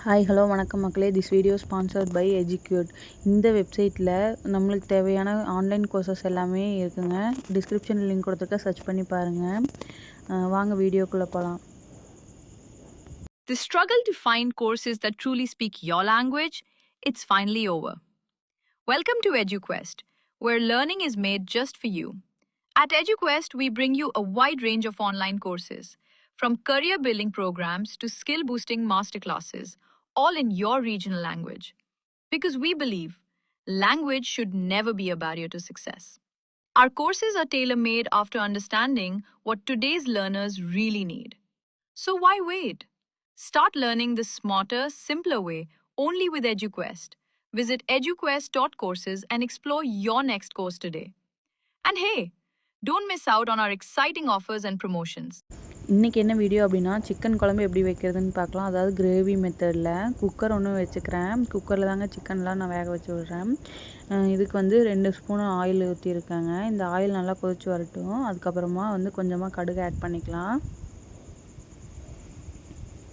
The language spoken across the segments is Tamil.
ஹாய் ஹலோ வணக்கம் மக்களே. This video sponsored by Educate. இந்த வெப்சைட்டில் நம்மளுக்கு தேவையான ஆன்லைன் கோர்சஸ் எல்லாமே இருக்குங்க. டிஸ்கிரிப்ஷனில் லிங்க் கொடுத்துருக்க, சர்ச் பண்ணி பாருங்கள். வாங்க வீடியோக்குள்ளே போகலாம். The struggle to find courses that truly speak your language, it's finally over. Welcome to EduQuest, where learning is made just for you. At EduQuest, we bring you a wide range of online courses, from career building programs to skill boosting masterclasses, all in your regional language. Because we believe language should never be a barrier to success. Our courses are tailor made after understanding what today's learners really need. So why wait? Start learning the smarter, simpler way only with EduQuest. Visit eduquest.courses and explore your next course today. And hey, don't miss out on our exciting offers and promotions. இன்றைக்கி என்ன வீடியோ அப்படின்னா, சிக்கன் குழம்பு எப்படி வைக்கிறதுன்னு பார்க்கலாம். அதாவது கிரேவி மெத்தடில். குக்கர் ஒன்று வச்சுக்கிறேன். குக்கரில் தாங்க சிக்கன்லாம் நான் வேக வச்சு விடுறேன். இதுக்கு வந்து 2 ஸ்பூன் ஆயில் ஊற்றிருக்கேங்க. இந்த ஆயில் நல்லா கொதிச்சு வரட்டும். அதுக்கப்புறமா வந்து கொஞ்சமாக கடுகு ஆட் பண்ணிக்கலாம்.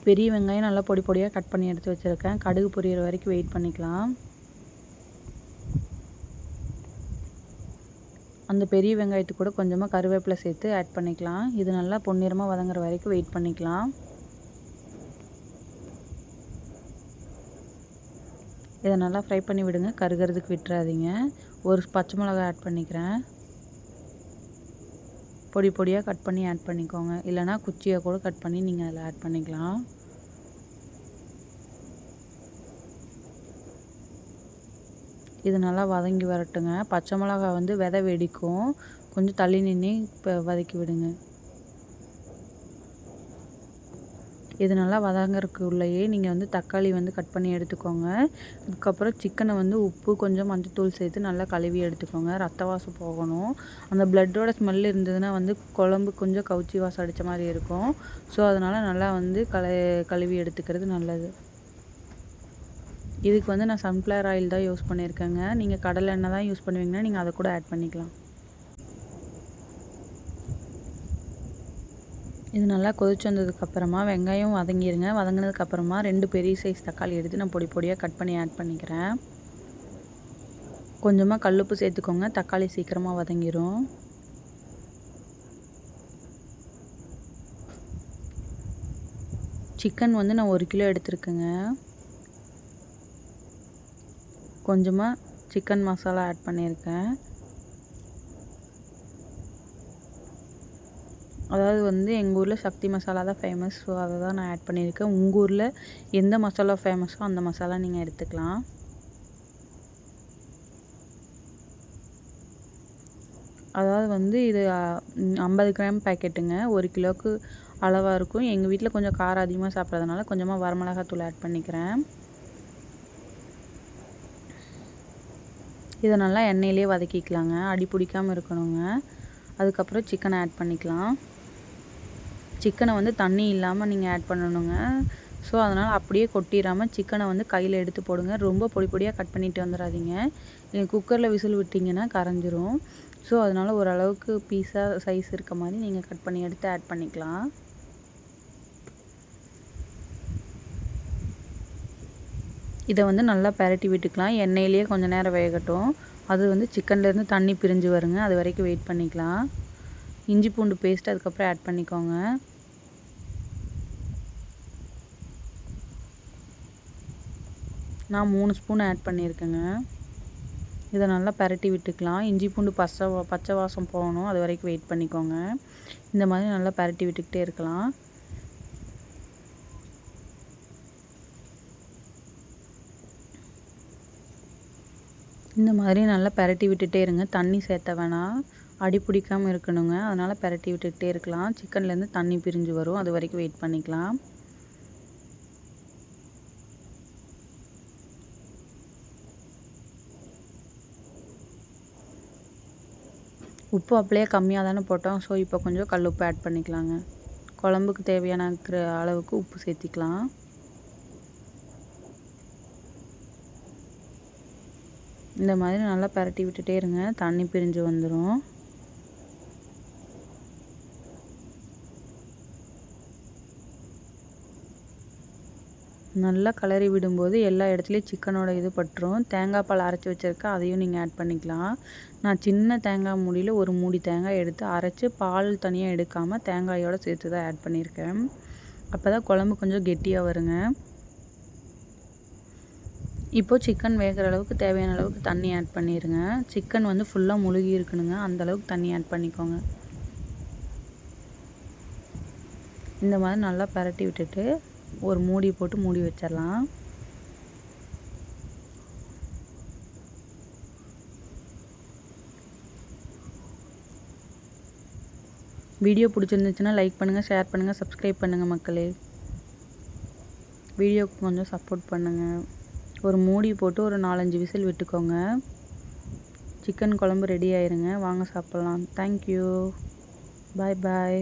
பெரிய வெங்காயம் நல்லா பொடி பொடியாக கட் பண்ணி எடுத்து வச்சுருக்கேன். கடுகு பொரியிற வரைக்கும் வெயிட் பண்ணிக்கலாம். அந்த பெரிய வெங்காயத்துக்கு கூட கொஞ்சமாக கருவேப்பிலை சேர்த்து ஆட் பண்ணிக்கலாம். இது நல்லா பொன்னிறமாக வதங்குற வரைக்கும் வெயிட் பண்ணிக்கலாம். இதை நல்லா ஃப்ரை பண்ணி விடுங்க, கருகிறதுக்கு விட்டுறாதீங்க. ஒரு பச்சை மிளகாய் ஆட் பண்ணிக்கிறேன். பொடி பொடியாக கட் பண்ணி ஆட் பண்ணிக்கோங்க. இல்லைனா குச்சியை கூட கட் பண்ணி நீங்கள் அதில் ஆட் பண்ணிக்கலாம். இது நல்லா வதங்கி வரட்டுங்க. பச்சை மிளகாய் வந்து விதை வெடிக்கும். கொஞ்சம் தள்ளி நின்று இப்போ வதக்கி விடுங்க. இது நல்லா வதங்கறதுக்குள்ளேயே நீங்கள் வந்து தக்காளி வந்து கட் பண்ணி எடுத்துக்கோங்க. அதுக்கப்புறம் சிக்கனை வந்து உப்பு கொஞ்சம் மஞ்சத்தூள் சேர்த்து நல்லா கழுவி எடுத்துக்கோங்க. ரத்த வாசம் போகணும். அந்த பிளட்டோட ஸ்மெல் இருந்ததுன்னா வந்து குழம்பு கொஞ்சம் கவுச்சி வாசம் அடித்த மாதிரி இருக்கும். ஸோ அதனால் நல்லா வந்து கழுவி எடுத்துக்கிறது நல்லது. இதுக்கு வந்து நான் சன்ஃப்ளவர் ஆயில் தான் யூஸ் பண்ணியிருக்கேங்க. நீங்கள் கடலை எண்ணெய் தான் யூஸ் பண்ணுவீங்கன்னா நீங்கள் அதை கூட ஆட் பண்ணிக்கலாம். இது நல்லா கொதிச்சு வந்ததுக்கப்புறமா வெங்காயம் வதங்கிடுங்க. வதங்கினதுக்கப்புறமா 2 பெரிய சைஸ் தக்காளி எடுத்து நான் பொடி பொடியாக கட் பண்ணி ஆட் பண்ணிக்கிறேன். கொஞ்சமாக கல்லுப்பு சேர்த்துக்கோங்க. தக்காளி சீக்கிரமாக வதங்கிடும். சிக்கன் வந்து நான் 1 கிலோ எடுத்துருக்கேங்க. கொஞ்சமாக சிக்கன் மசாலா ஆட் பண்ணியிருக்கேன். அதாவது வந்து எங்கள் ஊரில் சக்தி மசாலா தான் ஃபேமஸ். ஸோ அதை தான் நான் ஆட் பண்ணியிருக்கேன். உங்கள் ஊரில் எந்த மசாலா ஃபேமஸோ அந்த மசாலா நீங்கள் எடுத்துக்கலாம். அதாவது வந்து இது 50 கிராம் பேக்கெட்டுங்க. 1 கிலோவுக்கு அளவாக இருக்கும். எங்கள் வீட்டில் கொஞ்சம் காரம் அதிகமாக சாப்பிட்றதுனால கொஞ்சமாக வரமிளகாத்தூள் ஆட் பண்ணிக்கிறேன். இதை நல்லா எண்ணெயிலே வதக்கிக்கலாங்க. அடி பிடிக்காமல் இருக்கணுங்க. அதுக்கப்புறம் சிக்கனை ஆட் பண்ணிக்கலாம். சிக்கனை வந்து தண்ணி இல்லாமல் நீங்கள் ஆட் பண்ணணுங்க. ஸோ அதனால் அப்படியே கொட்டிடாமல் சிக்கனை வந்து கையில் எடுத்து போடுங்க. ரொம்ப பொடி பொடியாக கட் பண்ணிட்டு வந்துடாதீங்க. குக்கரில் விசில் விட்டிங்கன்னா கரைஞ்சிரும். ஸோ அதனால் ஓரளவுக்கு பீஸாக சைஸ் இருக்க மாதிரி நீங்கள் கட் பண்ணி எடுத்து ஆட் பண்ணிக்கலாம். இதை வந்து நல்லா பரட்டி விட்டுக்கலாம். எண்ணெயிலேயே கொஞ்சம் நேரம் வேகட்டும். அது வந்து சிக்கன்லேருந்து தண்ணி பிரிஞ்சு வருங்க. அது வரைக்கும் வெயிட் பண்ணிக்கலாம். இஞ்சி பூண்டு பேஸ்ட் அதுக்கப்புறம் ஆட் பண்ணிக்கோங்க. நான் 3 ஸ்பூன் ஆட் பண்ணியிருக்கேங்க. இதை நல்லா பரட்டி விட்டுக்கலாம். இஞ்சி பூண்டு பச்சை வாசம் போகணும். அது வரைக்கும் வெயிட் பண்ணிக்கோங்க. இந்த மாதிரி நல்லா பரட்டி விட்டுக்கிட்டே இருக்கலாம். இந்த மாதிரி நல்லா பரட்டி விட்டுட்டே இருங்க. தண்ணி சேர்த்த வேணாம். அடி பிடிக்காமல் இருக்கணுங்க. அதனால் பரட்டி விட்டுக்கிட்டே இருக்கலாம். சிக்கன்லேருந்து தண்ணி பிரிஞ்சு வரும். அது வரைக்கும் வெயிட் பண்ணிக்கலாம். உப்பு அப்படியே கம்மியாக தானே போட்டோம். ஸோ இப்போ கொஞ்சம் கல் உப்பு ஆட் பண்ணிக்கலாங்க. குழம்புக்கு தேவையான அளவுக்கு உப்பு சேர்த்திக்கலாம். இந்த மாதிரி நல்லா பரட்டி விட்டுட்டே இருங்க. தண்ணி பிரிஞ்சு வந்துடும். நல்லா கிளறி விடும்போது எல்லா இடத்துலையும் சிக்கனோட இது பட்டுரும். தேங்காய் பால் அரைச்சி வச்சுருக்கேன், அதையும் நீங்கள் ஆட் பண்ணிக்கலாம். நான் சின்ன தேங்காய் மூடியில் ஒரு மூடி தேங்காய் எடுத்து அரைச்சி பால் தனியாக எடுக்காமல் தேங்காயோடு சேர்த்து தான் ஆட் பண்ணியிருக்கேன். அப்போ தான் குழம்பு கொஞ்சம் கெட்டியாக வருங்க. இப்போது சிக்கன் வேகிற அளவுக்கு தேவையான அளவுக்கு தண்ணி ஆட் பண்ணிடுங்க. சிக்கன் வந்து ஃபுல்லாக முழுகி இருக்கணுங்க, அந்தளவுக்கு தண்ணி ஆட் பண்ணிக்கோங்க. இந்த மாதிரி நல்லா பரட்டி விட்டுட்டு ஒரு மூடி போட்டு மூடி வச்சிடலாம். வீடியோ பிடிச்சிருந்துச்சுன்னா லைக் பண்ணுங்கள், ஷேர் பண்ணுங்கள், சப்ஸ்கிரைப் பண்ணுங்கள் மக்களே. வீடியோவுக்கு கொஞ்சம் சப்போர்ட் பண்ணுங்கள். ஒரு மூடி போட்டு ஒரு 4-5 விசில் விட்டுக்கோங்க. சிக்கன் குழம்பு ரெடி ஆயிருங்க. வாங்க சாப்பிட்லாம். தேங்க்யூ. பாய் பாய்.